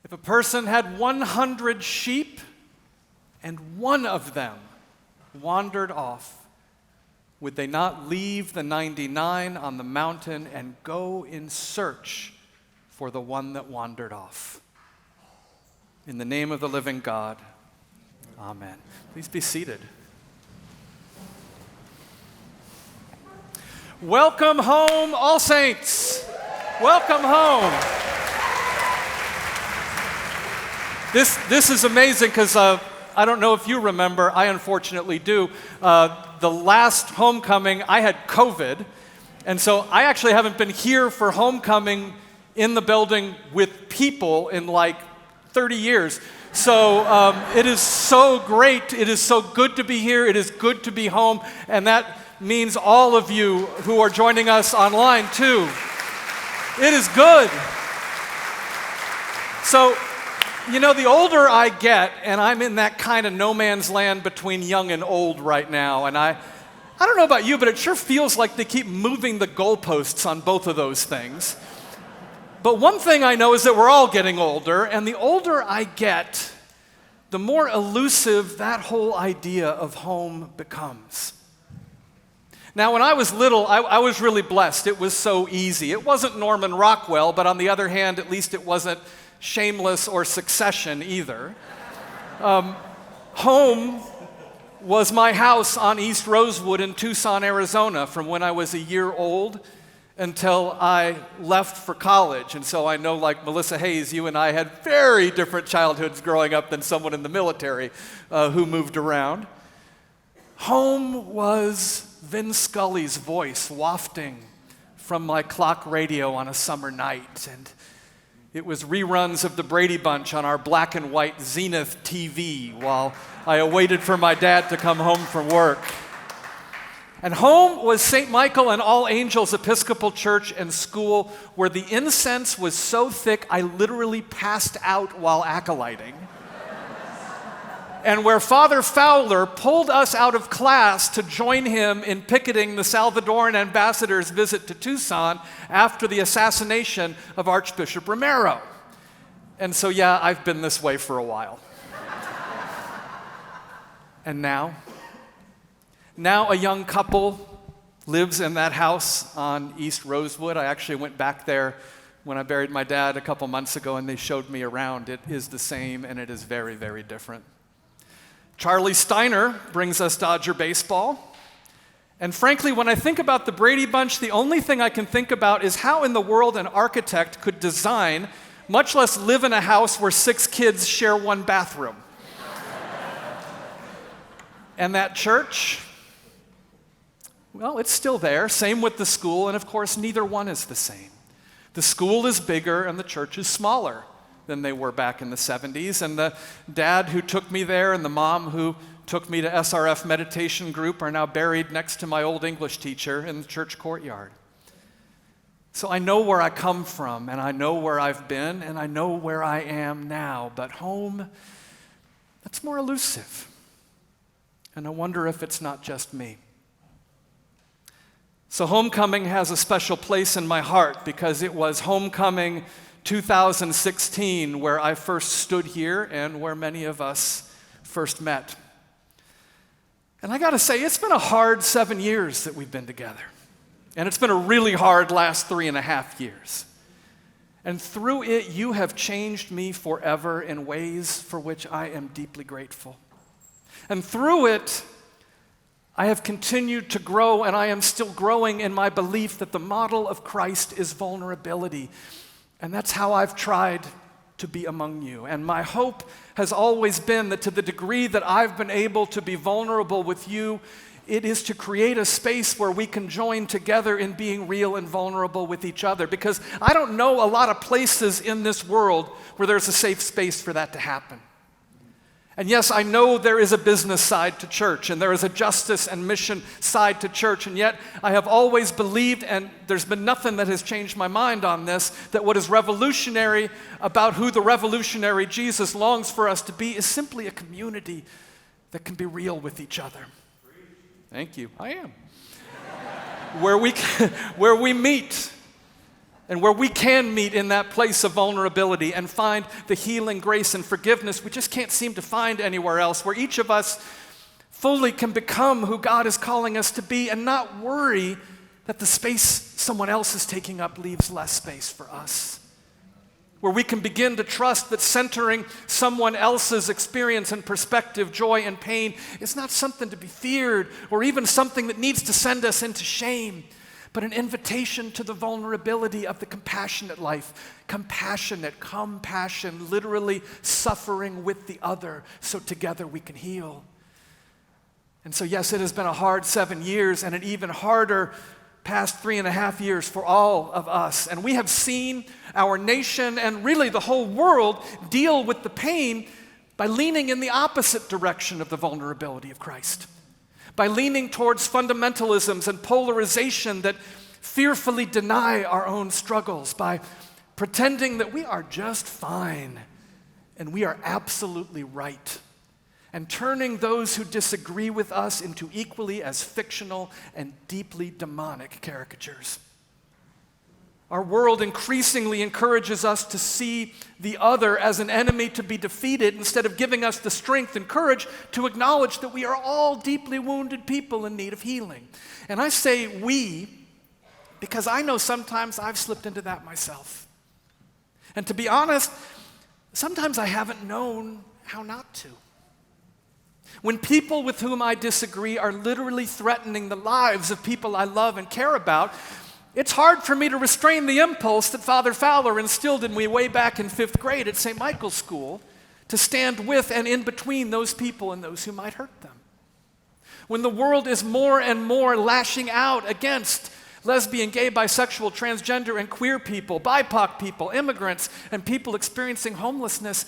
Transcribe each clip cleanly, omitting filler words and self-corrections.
If a person had 100 sheep and one of them wandered off, would they not leave the 99 on the mountain and go in search for the one that wandered off? In the name of the living God, amen. Please be seated. Welcome home, All Saints. Welcome home. This is amazing because I don't know if you remember, I unfortunately do. The last homecoming, I had COVID, and so I actually haven't been here for homecoming in the building with people in like 30 years. So it is so great. It is so good to be here. It is good to be home, and that means all of you who are joining us online too. It is good. So, you know, the older I get, and I'm in that kind of no man's land between young and old right now, and I don't know about you, but it sure feels like they keep moving the goalposts on both of those things. But one thing I know is that we're all getting older, and the older I get, the more elusive that whole idea of home becomes. Now, when I was little, I was really blessed. It was so easy. It wasn't Norman Rockwell, but on the other hand, at least it wasn't Shameless or Succession either. Home was my house on East Rosewood in Tucson, Arizona, from when I was a year old until I left for college. And so I know, like Melissa Hayes, you and I had very different childhoods growing up than someone in the military who moved around. Home was Vin Scully's voice wafting from my clock radio on a summer night, and it was reruns of the Brady Bunch on our black and white Zenith TV while I awaited for my dad to come home from work. And home was St. Michael and All Angels Episcopal Church and School, where the incense was so thick I literally passed out while acolyting. And where Father Fowler pulled us out of class to join him in picketing the Salvadoran ambassador's visit to Tucson after the assassination of Archbishop Romero. And so, yeah, I've been this way for a while. And now a young couple lives in that house on East Rosewood. I actually went back there when I buried my dad a couple months ago, and they showed me around. It is the same, and it is very, very different. Charlie Steiner brings us Dodger baseball. And frankly, when I think about the Brady Bunch, the only thing I can think about is how in the world an architect could design, much less live in a house where 6 kids share one bathroom. And that church, well, it's still there. Same with the school, and of course, neither one is the same. The school is bigger and the church is smaller than they were back in the 70s. And the dad who took me there and the mom who took me to SRF meditation group are now buried next to my old English teacher in the church courtyard. So I know where I come from, and I know where I've been, and I know where I am now. But home, that's more elusive. And I wonder if it's not just me. So homecoming has a special place in my heart because it was homecoming 2016 where I first stood here and where many of us first met. And I gotta say, it's been a hard 7 years that we've been together. And it's been a really hard last 3.5 years. And through it, you have changed me forever in ways for which I am deeply grateful. And through it, I have continued to grow, and I am still growing in my belief that the model of Christ is vulnerability. And that's how I've tried to be among you. And my hope has always been that to the degree that I've been able to be vulnerable with you, it is to create a space where we can join together in being real and vulnerable with each other. Because I don't know a lot of places in this world where there's a safe space for that to happen. And yes, I know there is a business side to church, and there is a justice and mission side to church, and yet I have always believed, and there's been nothing that has changed my mind on this, that what is revolutionary about who the revolutionary Jesus longs for us to be is simply a community that can be real with each other. Thank you. I am. Where we meet and where we can meet in that place of vulnerability and find the healing grace and forgiveness we just can't seem to find anywhere else, where each of us fully can become who God is calling us to be and not worry that the space someone else is taking up leaves less space for us. Where we can begin to trust that centering someone else's experience and perspective, joy and pain, is not something to be feared or even something that needs to send us into shame, but an invitation to the vulnerability of the compassionate life. Compassion, literally suffering with the other so together we can heal. And so yes, it has been a hard 7 years and an even harder past 3.5 years for all of us. And we have seen our nation and really the whole world deal with the pain by leaning in the opposite direction of the vulnerability of Christ. By leaning towards fundamentalisms and polarization that fearfully deny our own struggles, by pretending that we are just fine and we are absolutely right, and turning those who disagree with us into equally as fictional and deeply demonic caricatures. Our world increasingly encourages us to see the other as an enemy to be defeated instead of giving us the strength and courage to acknowledge that we are all deeply wounded people in need of healing. And I say we because I know sometimes I've slipped into that myself. And to be honest, sometimes I haven't known how not to. When people with whom I disagree are literally threatening the lives of people I love and care about, it's hard for me to restrain the impulse that Father Fowler instilled in me way back in 5th grade at St. Michael's School to stand with and in between those people and those who might hurt them. When the world is more and more lashing out against lesbian, gay, bisexual, transgender, and queer people, BIPOC people, immigrants, and people experiencing homelessness,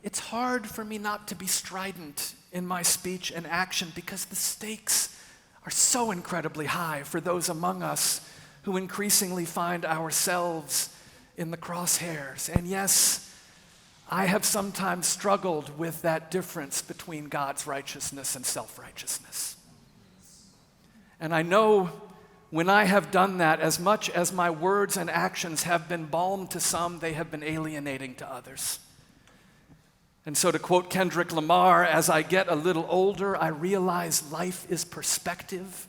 it's hard for me not to be strident in my speech and action because the stakes are so incredibly high for those among us who increasingly find ourselves in the crosshairs. And yes, I have sometimes struggled with that difference between God's righteousness and self-righteousness. And I know when I have done that, as much as my words and actions have been balm to some, they have been alienating to others. And so to quote Kendrick Lamar, as I get a little older, I realize life is perspective,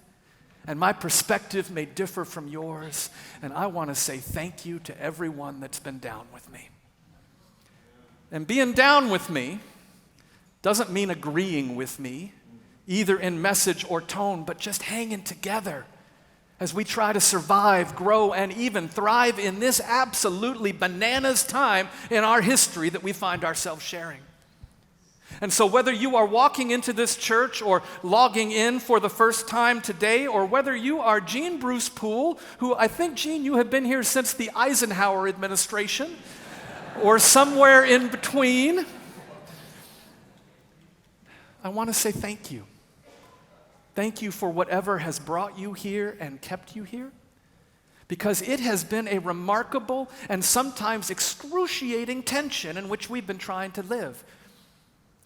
and my perspective may differ from yours, and I want to say thank you to everyone that's been down with me. And being down with me doesn't mean agreeing with me, either in message or tone, but just hanging together as we try to survive, grow, and even thrive in this absolutely bananas time in our history that we find ourselves sharing. And so whether you are walking into this church or logging in for the first time today, or whether you are Gene Bruce Poole, who I think, Gene, you have been here since the Eisenhower administration, or somewhere in between, I want to say thank you. Thank you for whatever has brought you here and kept you here, because it has been a remarkable and sometimes excruciating tension in which we've been trying to live.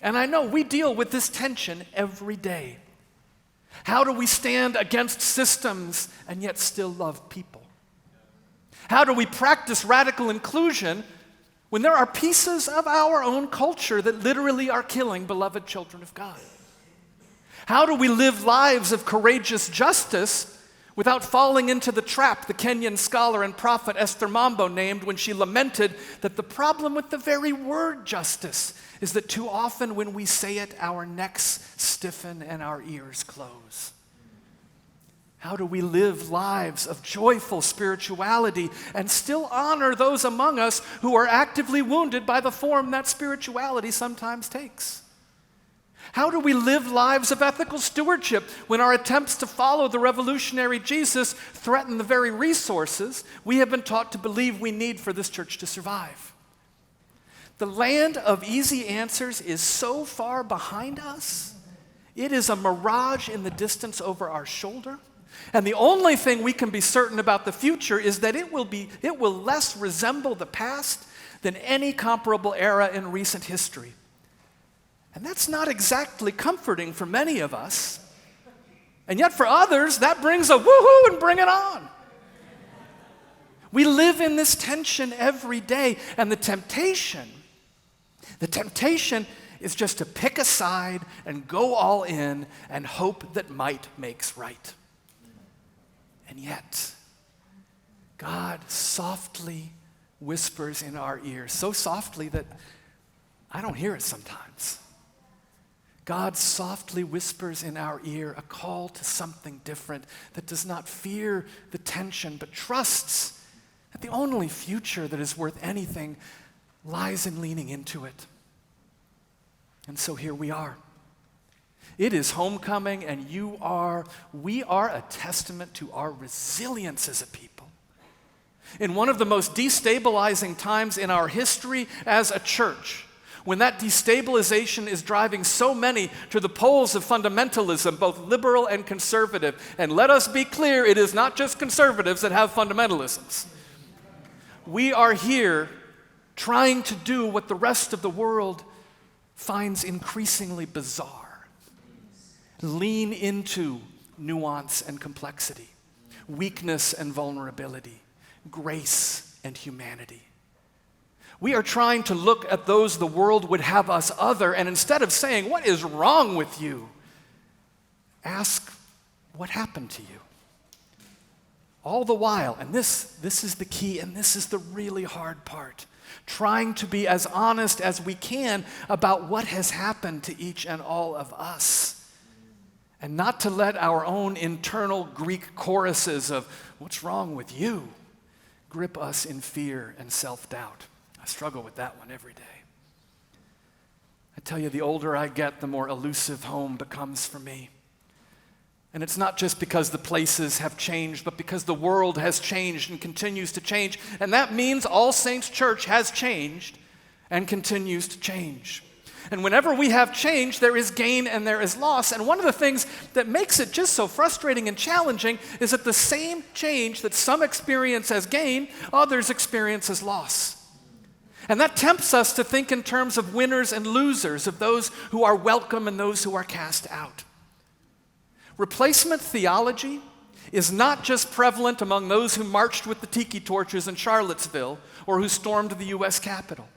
And I know we deal with this tension every day. How do we stand against systems and yet still love people? How do we practice radical inclusion when there are pieces of our own culture that literally are killing beloved children of God? How do we live lives of courageous justice without falling into the trap the Kenyan scholar and prophet Esther Mambo named when she lamented that the problem with the very word justice is that too often when we say it, our necks stiffen and our ears close? How do we live lives of joyful spirituality and still honor those among us who are actively wounded by the form that spirituality sometimes takes? How do we live lives of ethical stewardship when our attempts to follow the revolutionary Jesus threaten the very resources we have been taught to believe we need for this church to survive? The land of easy answers is so far behind us. It is a mirage in the distance over our shoulder. And the only thing we can be certain about the future is that it will less resemble the past than any comparable era in recent history. And that's not exactly comforting for many of us. And yet for others, that brings a woohoo and bring it on. We live in this tension every day, and the temptation is just to pick a side and go all in and hope that might makes right. And yet, God softly whispers in our ears, so softly that I don't hear it sometimes. God softly whispers in our ear a call to something different that does not fear the tension, but trusts that the only future that is worth anything lies in leaning into it. And so here we are. It is homecoming, and we are a testament to our resilience as a people. In one of the most destabilizing times in our history as a church, when that destabilization is driving so many to the poles of fundamentalism, both liberal and conservative. And let us be clear, it is not just conservatives that have fundamentalisms. We are here trying to do what the rest of the world finds increasingly bizarre. Lean into nuance and complexity, weakness and vulnerability, grace and humanity. We are trying to look at those the world would have us other, and instead of saying, "What is wrong with you?" ask, "What happened to you?" All the while, and this is the key, and this is the really hard part, trying to be as honest as we can about what has happened to each and all of us, and not to let our own internal Greek choruses of "What's wrong with you?" grip us in fear and self-doubt. I struggle with that one every day. I tell you, the older I get, the more elusive home becomes for me. And it's not just because the places have changed, but because the world has changed and continues to change. And that means All Saints Church has changed and continues to change. And whenever we have change, there is gain and there is loss. And one of the things that makes it just so frustrating and challenging is that the same change that some experience as gain, others experience as loss. And that tempts us to think in terms of winners and losers, of those who are welcome and those who are cast out. Replacement theology is not just prevalent among those who marched with the tiki torches in Charlottesville or who stormed the U.S. Capitol.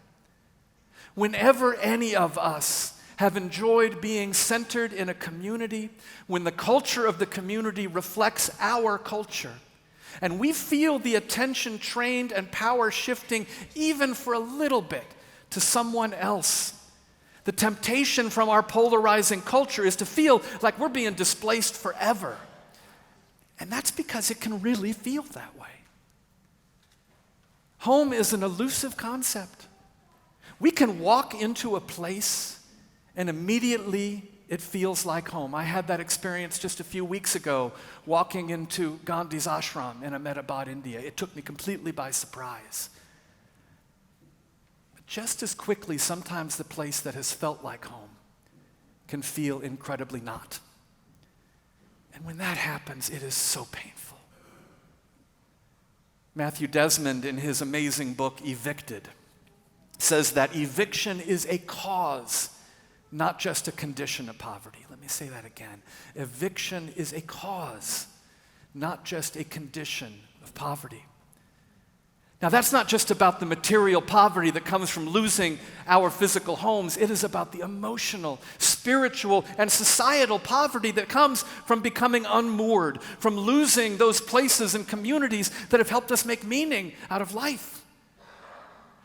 Whenever any of us have enjoyed being centered in a community, when the culture of the community reflects our culture, and we feel the attention trained and power shifting even for a little bit to someone else, the temptation from our polarizing culture is to feel like we're being displaced forever. And that's because it can really feel that way. Home is an elusive concept. We can walk into a place and immediately it feels like home. I had that experience just a few weeks ago walking into Gandhi's ashram in Ahmedabad, India. It took me completely by surprise. But just as quickly, sometimes the place that has felt like home can feel incredibly not. And when that happens, it is so painful. Matthew Desmond, in his amazing book, Evicted, says that eviction is a cause, not just a condition of poverty. Let me say that again. Eviction is a cause, not just a condition of poverty. Now, that's not just about the material poverty that comes from losing our physical homes. It is about the emotional, spiritual, and societal poverty that comes from becoming unmoored, from losing those places and communities that have helped us make meaning out of life.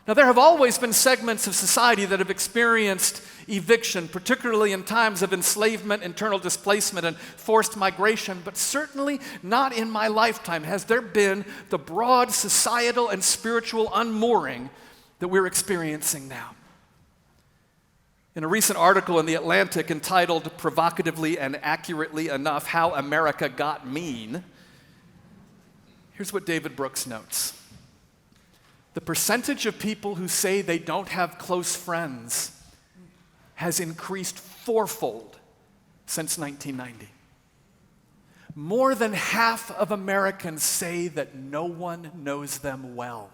Now, there have always been segments of society that have experienced eviction, particularly in times of enslavement, internal displacement, and forced migration, but certainly not in my lifetime has there been the broad societal and spiritual unmooring that we're experiencing now. In a recent article in The Atlantic entitled, provocatively and accurately enough, How America Got Mean, here's what David Brooks notes. The percentage of people who say they don't have close friends has increased fourfold since 1990. More than half of Americans say that no one knows them well.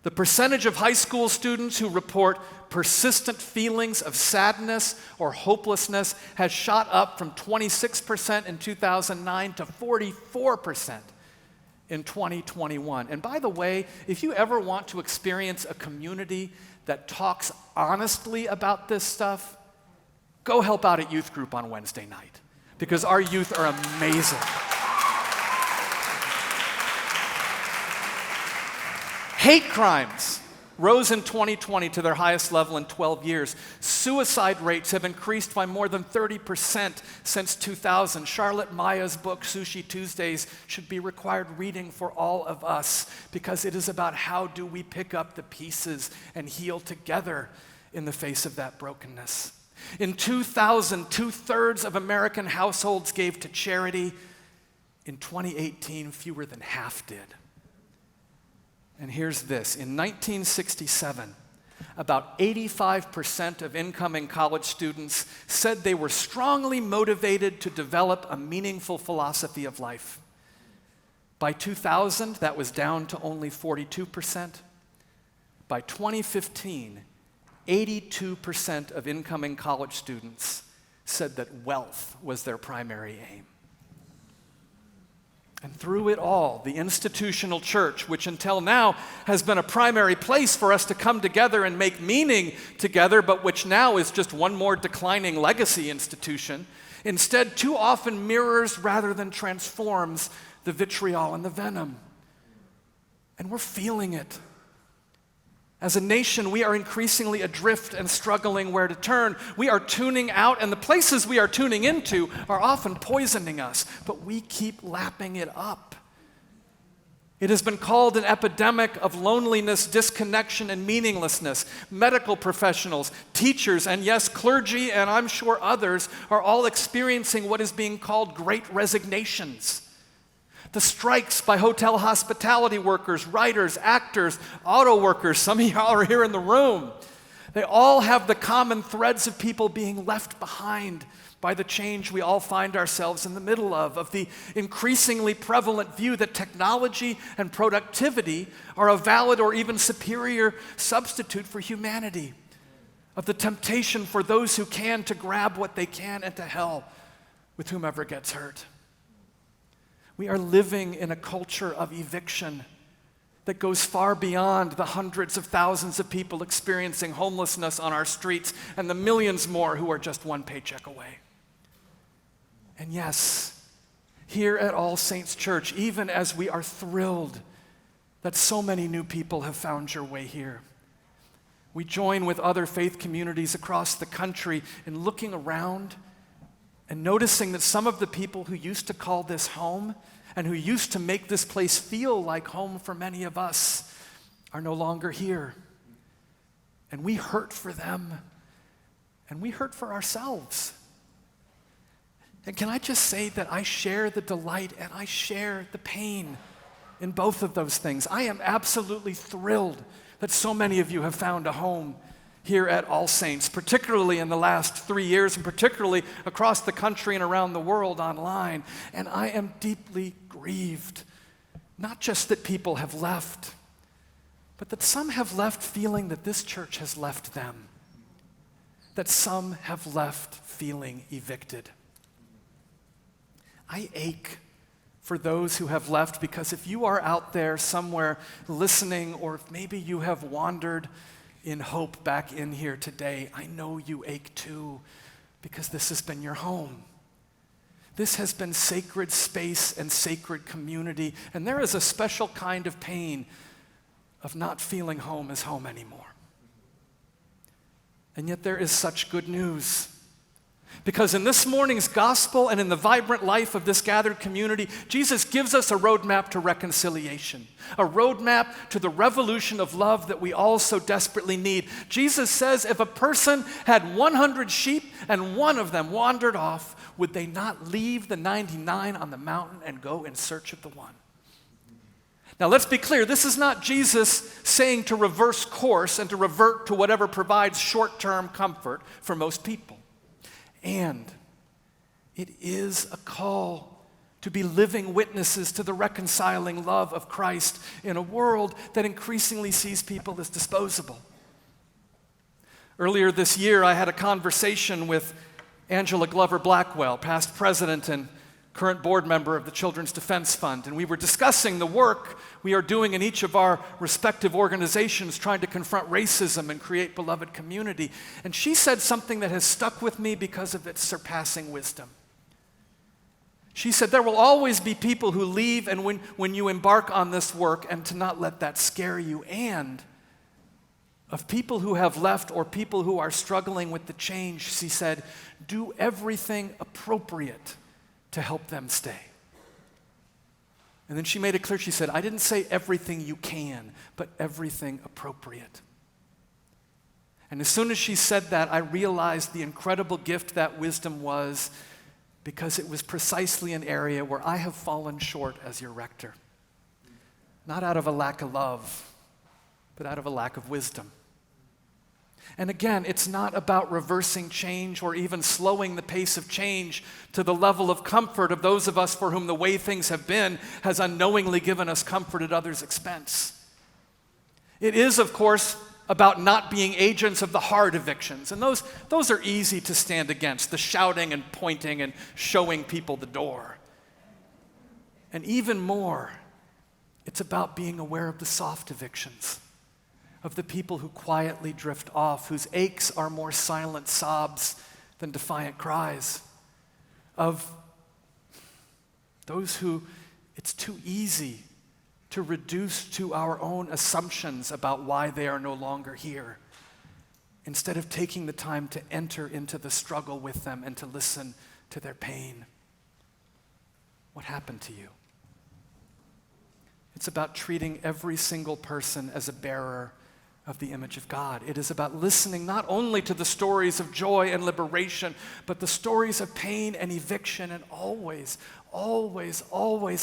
The percentage of high school students who report persistent feelings of sadness or hopelessness has shot up from 26% in 2009 to 44% in 2021. And by the way, if you ever want to experience a community that talks honestly about this stuff, go help out at youth group on Wednesday night, because our youth are amazing. Hate crimes rose in 2020 to their highest level in 12 years. Suicide rates have increased by more than 30% since 2000. Charlotte Maya's book, Sushi Tuesdays, should be required reading for all of us, because it is about how do we pick up the pieces and heal together in the face of that brokenness. In 2000, 2/3 of American households gave to charity. In 2018, fewer than half did. And here's this. In 1967, about 85% of incoming college students said they were strongly motivated to develop a meaningful philosophy of life. By 2000, that was down to only 42%. By 2015, 82% of incoming college students said that wealth was their primary aim. And through it all, the institutional church, which until now has been a primary place for us to come together and make meaning together, but which now is just one more declining legacy institution, instead too often mirrors rather than transforms the vitriol and the venom. And we're feeling it. As a nation, we are increasingly adrift and struggling where to turn. We are tuning out, and the places we are tuning into are often poisoning us, but we keep lapping it up. It has been called an epidemic of loneliness, disconnection, and meaninglessness. Medical professionals, teachers, and yes, clergy, and I'm sure others, are all experiencing what is being called great resignations. The strikes by hotel hospitality workers, writers, actors, auto workers, some of y'all are here in the room. They all have the common threads of people being left behind by the change we all find ourselves in the middle of the increasingly prevalent view that technology and productivity are a valid or even superior substitute for humanity, of the temptation for those who can to grab what they can and to hell with whomever gets hurt. We are living in a culture of eviction that goes far beyond the hundreds of thousands of people experiencing homelessness on our streets and the millions more who are just one paycheck away. And yes, here at All Saints Church, even as we are thrilled that so many new people have found your way here, we join with other faith communities across the country in looking around and noticing that some of the people who used to call this home and who used to make this place feel like home for many of us are no longer here. And we hurt for them, and we hurt for ourselves. And can I just say that I share the delight and I share the pain in both of those things. I am absolutely thrilled that so many of you have found a home here at All Saints, particularly in the last 3 years, and particularly across the country and around the world online. And I am deeply grieved, not just that people have left, but that some have left feeling that this church has left them, that some have left feeling evicted. I ache for those who have left, because if you are out there somewhere listening, or if maybe you have wandered in hope back in here today, I know you ache too, because this has been your home. This has been sacred space and sacred community, and there is a special kind of pain of not feeling home is home anymore. And yet there is such good news. Because in this morning's gospel and in the vibrant life of this gathered community, Jesus gives us a roadmap to reconciliation, a roadmap to the revolution of love that we all so desperately need. Jesus says if a person had 100 sheep and one of them wandered off, would they not leave the 99 on the mountain and go in search of the one? Now let's be clear, this is not Jesus saying to reverse course and to revert to whatever provides short-term comfort for most people. And it is a call to be living witnesses to the reconciling love of Christ in a world that increasingly sees people as disposable. Earlier this year, I had a conversation with Angela Glover Blackwell, past president and current board member of the Children's Defense Fund, and we were discussing the work we are doing in each of our respective organizations trying to confront racism and create beloved community. And she said something that has stuck with me because of its surpassing wisdom. She said, there will always be people who leave and when you embark on this work, and to not let that scare you, and of people who have left or people who are struggling with the change, she said, do everything appropriate to help them stay. And then she made it clear, she said, I didn't say everything you can, but everything appropriate. And as soon as she said that, I realized the incredible gift that wisdom was, because it was precisely an area where I have fallen short as your rector. Not out of a lack of love, but out of a lack of wisdom. And again, it's not about reversing change or even slowing the pace of change to the level of comfort of those of us for whom the way things have been has unknowingly given us comfort at others' expense. It is, of course, about not being agents of the hard evictions. And those are easy to stand against, the shouting and pointing and showing people the door. And even more, it's about being aware of the soft evictions, of the people who quietly drift off, whose aches are more silent sobs than defiant cries, of those who it's too easy to reduce to our own assumptions about why they are no longer here, instead of taking the time to enter into the struggle with them and to listen to their pain. What happened to you? It's about treating every single person as a bearer of the image of God. It is about listening not only to the stories of joy and liberation, but the stories of pain and eviction, and always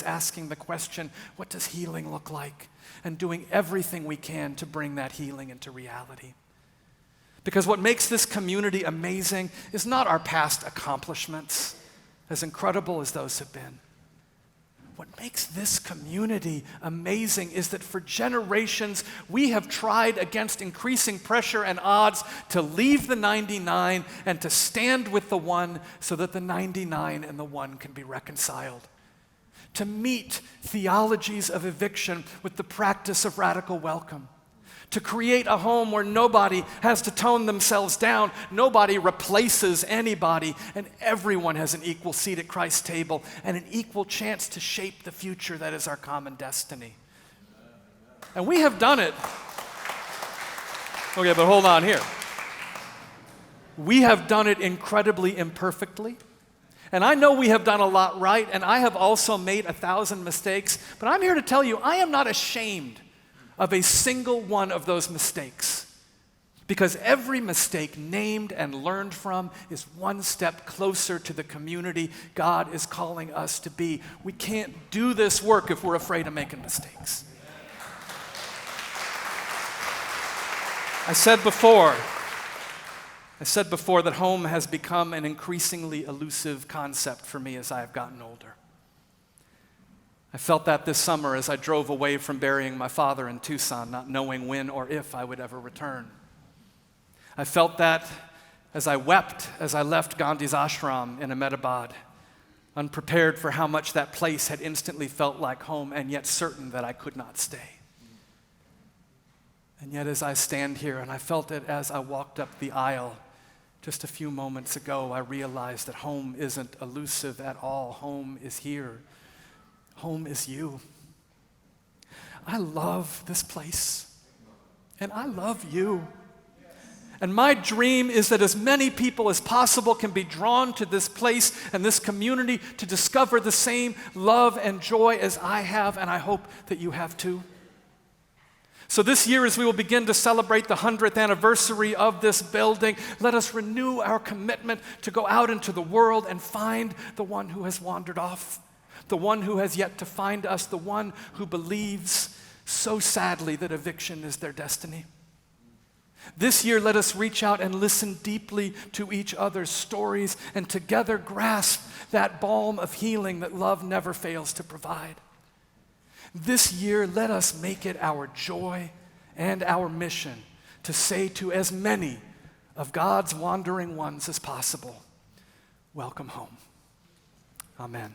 asking the question, what does healing look like? And doing everything we can to bring that healing into reality. Because what makes this community amazing is not our past accomplishments, as incredible as those have been. What makes this community amazing is that for generations we have tried against increasing pressure and odds to leave the 99 and to stand with the one so that the 99 and the one can be reconciled. To meet theologies of eviction with the practice of radical welcome. To create a home where nobody has to tone themselves down, nobody replaces anybody, and everyone has an equal seat at Christ's table and an equal chance to shape the future that is our common destiny. And we have done it. Okay, but hold on here. We have done it incredibly imperfectly. And I know we have done a lot right, and I have also made 1,000 mistakes, but I'm here to tell you, I am not ashamed of a single one of those mistakes. Because every mistake named and learned from is one step closer to the community God is calling us to be. We can't do this work if we're afraid of making mistakes. I said before that home has become an increasingly elusive concept for me as I have gotten older. I felt that this summer as I drove away from burying my father in Tucson, not knowing when or if I would ever return. I felt that as I wept as I left Gandhi's ashram in Ahmedabad, unprepared for how much that place had instantly felt like home, and yet certain that I could not stay. And yet as I stand here, and I felt it as I walked up the aisle just a few moments ago, I realized that home isn't elusive at all. Home is here. Home is you. I love this place, and I love you. And my dream is that as many people as possible can be drawn to this place and this community to discover the same love and joy as I have, and I hope that you have too. So this year, as we will begin to celebrate the 100th anniversary of this building, let us renew our commitment to go out into the world and find the one who has wandered off, the one who has yet to find us, the one who believes so sadly that eviction is their destiny. This year, let us reach out and listen deeply to each other's stories and together grasp that balm of healing that love never fails to provide. This year, let us make it our joy and our mission to say to as many of God's wandering ones as possible, welcome home. Amen.